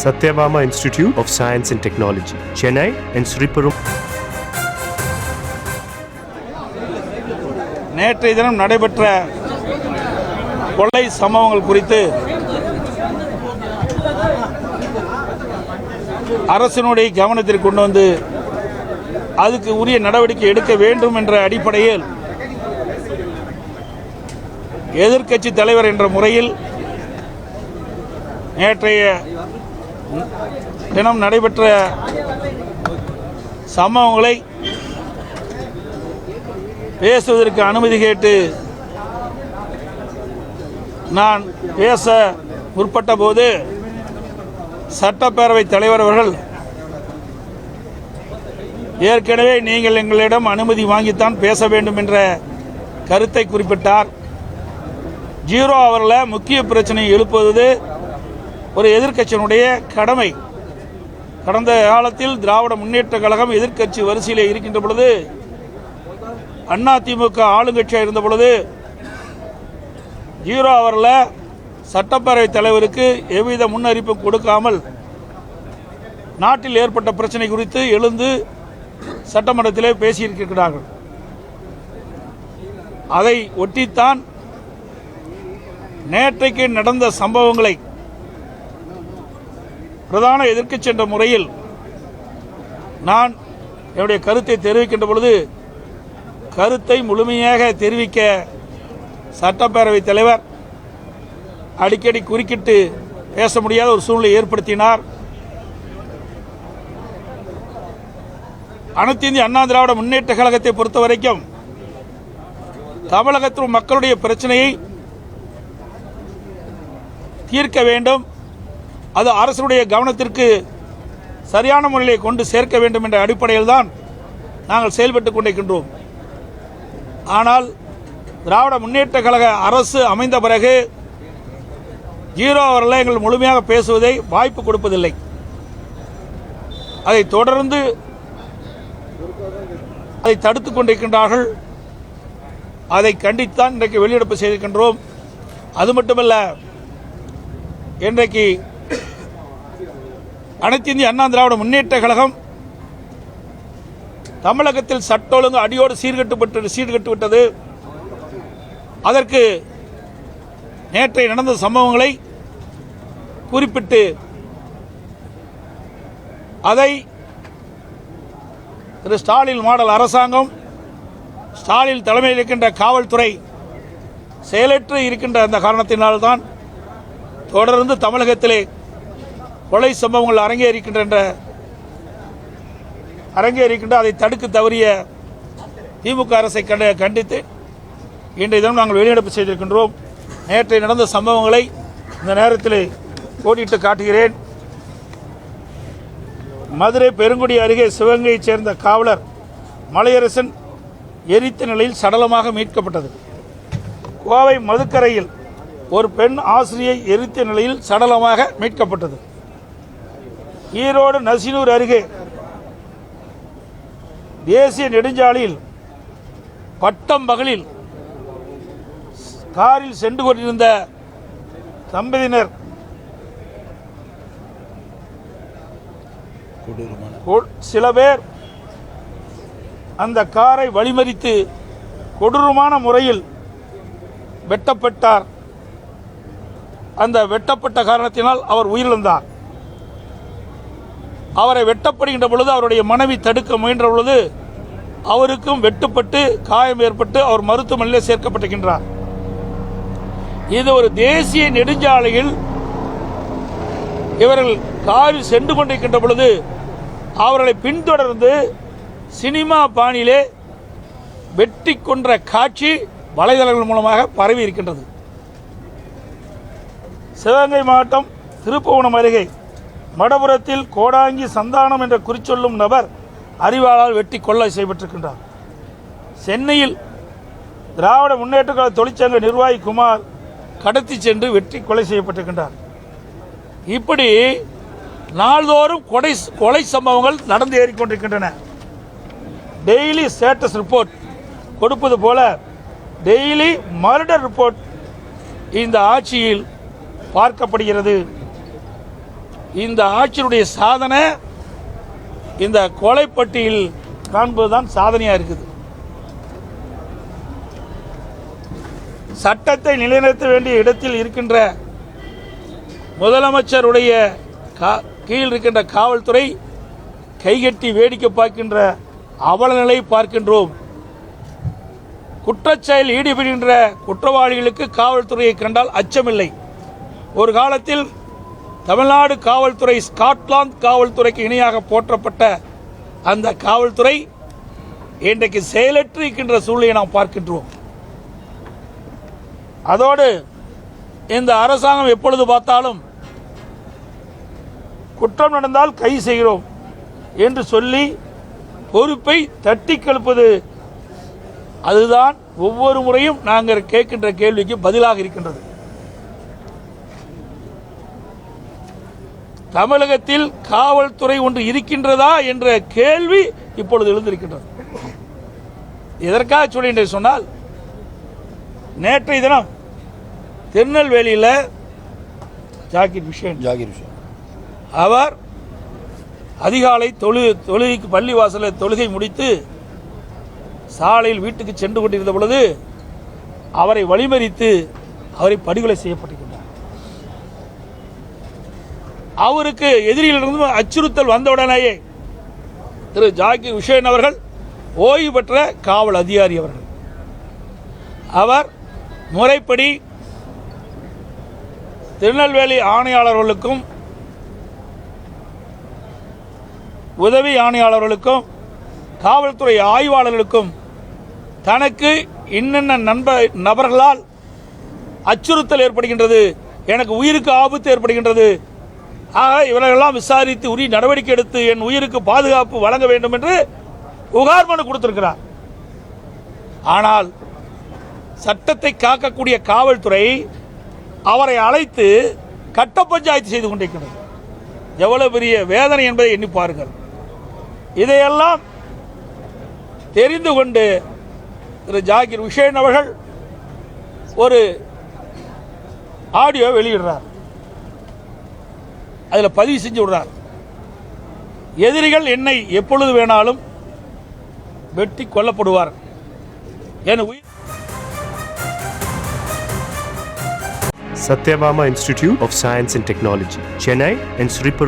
Satyabama Institute of Science and Technology, Chennai and Sripuram. நேற்றைய தினம் நடைபெற்ற கொள்ளை சம்பவங்கள் குறித்து அரசினுடைய கவனத்திற்கு கொண்டு வந்து அதுக்கு உரிய நடவடிக்கை எடுக்க வேண்டும் என்ற அடிப்படையில் எதிர்க்கட்சி தலைவர் என்ற முறையில் நேற்றைய தினம் நடைபெற்ற சம்பவங்களை பேசுவதற்கு அனுமதி கேட்டு நான் பேச முற்பட்ட போது சட்டப்பேரவை தலைவர் அவர்கள் ஏற்கனவே நீங்கள் எங்களிடம் அனுமதி வாங்கித்தான் பேச வேண்டும் என்ற கருத்தை குறிப்பிட்டார். 0 ஹவரில் முக்கிய பிரச்சனையை எழுப்புவது ஒரு எதிர்க்கட்சியினுடைய கடமை. கடந்த காலத்தில் திராவிட முன்னேற்ற கழகம் எதிர்க்கட்சி வரிசையிலே இருக்கின்ற பொழுது, அதிமுக ஆளுங்கட்சியாக இருந்த பொழுது 0 ஹவரில் சட்டப்பேரவை தலைவருக்கு எவ்வித முன்னறிவிப்பும் கொடுக்காமல் நாட்டில் ஏற்பட்ட பிரச்சனை குறித்து எழுந்து சட்டமன்றத்திலே பேசியிருக்கிறார்கள். அதை ஒட்டித்தான் நேற்றைக்கு நடந்த சம்பவங்களை பிரதான எதிர்க்கட்சி என்ற முறையில் நான் என்னுடைய கருத்தை தெரிவிக்கின்ற பொழுது, கருத்தை முழுமையாக தெரிவிக்க சட்டப்பேரவை தலைவர் அடிக்கடி குறுக்கிட்டு பேச முடியாத ஒரு சூழ்நிலை ஏற்படுத்தினார். அனைத்து இந்திய அண்ணா திராவிட முன்னேற்ற கழகத்தை பொறுத்த வரைக்கும் தமிழகத்தில் மக்களுடைய பிரச்சனையை தீர்க்க வேண்டும், அது அரசுடைய கவனத்திற்கு சரியான முறையிலே கொண்டு சேர்க்க வேண்டும் என்ற அடிப்படையில் தான் நாங்கள் செயல்பட்டுக் கொண்டிருக்கின்றோம். ஆனால் திராவிட முன்னேற்ற கழக அரசு அமைந்த பிறகு 0 ஹவரில் எங்கள் முழுமையாக பேசுவதை வாய்ப்பு கொடுப்பதில்லை. அதை தொடர்ந்து அதை தடுத்துக் கொண்டிருக்கின்றார்கள். அதை கண்டித்தான் இன்றைக்கு வெளியெடுப்பு செய்திருக்கின்றோம். அது மட்டுமல்ல, இன்றைக்கு அனைத்து இந்திய அண்ணா திராவிட முன்னேற்ற கழகம் தமிழகத்தில் சட்ட ஒழுங்கு அடியோடு சீர்கட்டு விட்டது. அதற்கு நேற்றைய நடந்த சம்பவங்களை குறிப்பிட்டு அதை திரு ஸ்டாலின் மாடல் அரசாங்கம், ஸ்டாலின் தலைமையில் இருக்கின்ற காவல்துறை செயலற்று இருக்கின்ற அந்த காரணத்தினால்தான் தொடர்ந்து தமிழகத்திலே கொலை சம்பவங்கள் அரங்கேறிக்கின்ற அதை தடுக்க தவறிய திமுக அரசை கண்டித்து இன்றைய தினம் நாங்கள் வெளிநடப்பு செய்திருக்கின்றோம். நேற்றைய நடந்த சம்பவங்களை இந்த நேரத்தில் கோடிட்டு காட்டுகிறேன். மதுரை பெருங்குடி அருகே சிவகங்கையைச் சேர்ந்த காவலர் மலையரசன் எரித்த நிலையில் சடலமாக மீட்கப்பட்டது. கோவை மதுக்கரையில் ஒரு பெண் ஆசிரியை எரித்த நிலையில் சடலமாக மீட்கப்பட்டது. ஈரோடு நசினூர் அருகே தேசிய நெடுஞ்சாலையில் பட்டம் பகலில் காரில் சென்று கொண்டிருந்த தம்பதியினர் சில பேர் அந்த காரை வழிமறித்து கொடூரமான முறையில் வெட்டப்பட்டார். அந்த வெட்டப்பட்ட காரணத்தினால் அவர் உயிரிழந்தார். அவரை வெட்டப்படுகின்ற பொழுது அவருடைய மனைவி தடுக்க முயன்ற பொழுது அவருக்கும் வெட்டுப்பட்டு காயம் ஏற்பட்டு அவர் மருத்துவமனையில் சேர்க்கப்பட்டிருக்கின்றார். இது ஒரு தேசிய நெடுஞ்சாலையில் இவர்கள் காரில் சென்று கொண்டிருக்கின்ற பொழுது அவர்களை பின்தொடர்ந்து சினிமா பாணியிலே வெட்டி கொன்ற காட்சி வலைதளங்கள் மூலமாக பரவி இருக்கின்றது. சிவகங்கை மாவட்டம் திருப்புவனம் அருகே மடபுரத்தில் கோடாங்கி சந்தானம் என்ற குறிச்சொல்லும் நபர் அறிவாளால் வெட்டி கொள்ளை செய்யப்பட்டிருக்கின்றார். சென்னையில் திராவிட முன்னேற்ற கழக தொழிற்சங்க நிர்வாகி குமார் கடத்தி சென்று வெட்டி கொலை செய்யப்பட்டிருக்கின்றார். இப்படி நாள்தோறும் கொலை சம்பவங்கள் நடந்து ஏறிக்கொண்டிருக்கின்றன. டெய்லி ஸ்டேட்டஸ் ரிப்போர்ட் கொடுப்பது போல டெய்லி மர்டர் ரிப்போர்ட் இந்த ஆட்சியில் பார்க்கப்படுகிறது. இந்த ஆட்சியினுடைய சாதனை இந்த கொலைப்பட்டியில் காண்பதுதான் சாதனையா இருக்குது. சட்டத்தை நிலைநிறுத்த வேண்டிய இடத்தில் இருக்கின்ற முதலமைச்சருடைய கீழ் இருக்கின்ற காவல்துறை கைகட்டி வேடிக்கை பார்க்கின்ற அவலநிலை பார்க்கின்றோம். குற்றச்செயல் ஈடுபடுகின்ற குற்றவாளிகளுக்கு காவல்துறையை கண்டால் அச்சமில்லை. ஒரு காலத்தில் தமிழ்நாடு காவல்துறை ஸ்காட்லாந்து காவல்துறைக்கு இணையாக போற்றப்பட்ட அந்த காவல்துறை இன்றைக்கு செயலற்று இருக்கின்ற சூழ்நிலையை நாம் பார்க்கின்றோம். அதோடு இந்த அரசாங்கம் எப்பொழுது பார்த்தாலும் குற்றம் நடந்தால் கைது செய்கிறோம் என்று சொல்லி பொறுப்பை தட்டி கழிப்பது, அதுதான் ஒவ்வொரு முறையும் நாங்கள் கேட்கின்ற கேள்விக்கு பதிலாக இருக்கின்றது. தமிழகத்தில் காவல்துறை ஒன்று இருக்கின்றதா என்ற கேள்வி இப்பொழுது எழுந்திருக்கின்றது. எதற்காக சொல்கின்றேன் சொன்னால், நேற்றைய தினம் திருநெல்வேலியில் ஜாகிர் விஷயம் அவர் அதிகாலை தொழுகைக்கு பள்ளிவாசலில் தொழுகை முடித்து சாலையில் வீட்டுக்கு சென்று கொண்டிருந்த பொழுது அவரை வழிமறித்து அவரை படுகொலை செய்யப்பட்டிருக்கிறார். அவருக்கு எதிரியிலிருந்து அச்சுறுத்தல் வந்தவுடனேயே திரு ஜாகிர் உஷேன் அவர்கள் ஓய்வு பெற்ற காவல் அதிகாரி அவர்கள், அவர் முறைப்படி திருநெல்வேலி ஆணையாளர்களுக்கும் உதவி ஆணையாளர்களுக்கும் காவல்துறை ஆய்வாளர்களுக்கும் தனக்கு இன்னென்ன நபர்களால் அச்சுறுத்தல் ஏற்படுகின்றது, எனக்கு உயிருக்கு ஆபத்து ஏற்படுகின்றது, ஆக இவர்களெல்லாம் விசாரித்து உரிய நடவடிக்கை எடுத்து என் உயிருக்கு பாதுகாப்பு வழங்க வேண்டும் என்று புகார் மனு கொடுத்திருக்கிறார். ஆனால் சட்டத்தை காக்கக்கூடிய காவல்துறை அவரை அழைத்து கட்ட பஞ்சாயத்து செய்து கொண்டிருக்கிறது. எவ்வளவு பெரிய வேதனை என்பதை எண்ணி பாருங்கள். இதையெல்லாம் தெரிந்து கொண்டு திரு ஜாகிர் உஷேன் அவர்கள் ஒரு ஆடியோ வெளியிடுறார். அதில் பதிவு செஞ்சு விடுறார், எதிரிகள் என்னை எப்பொழுது வேணாலும் வெட்டி கொல்லப்படுவார். என் உயிர் Satyabama Institute of Science and Technology, Chennai and Sripur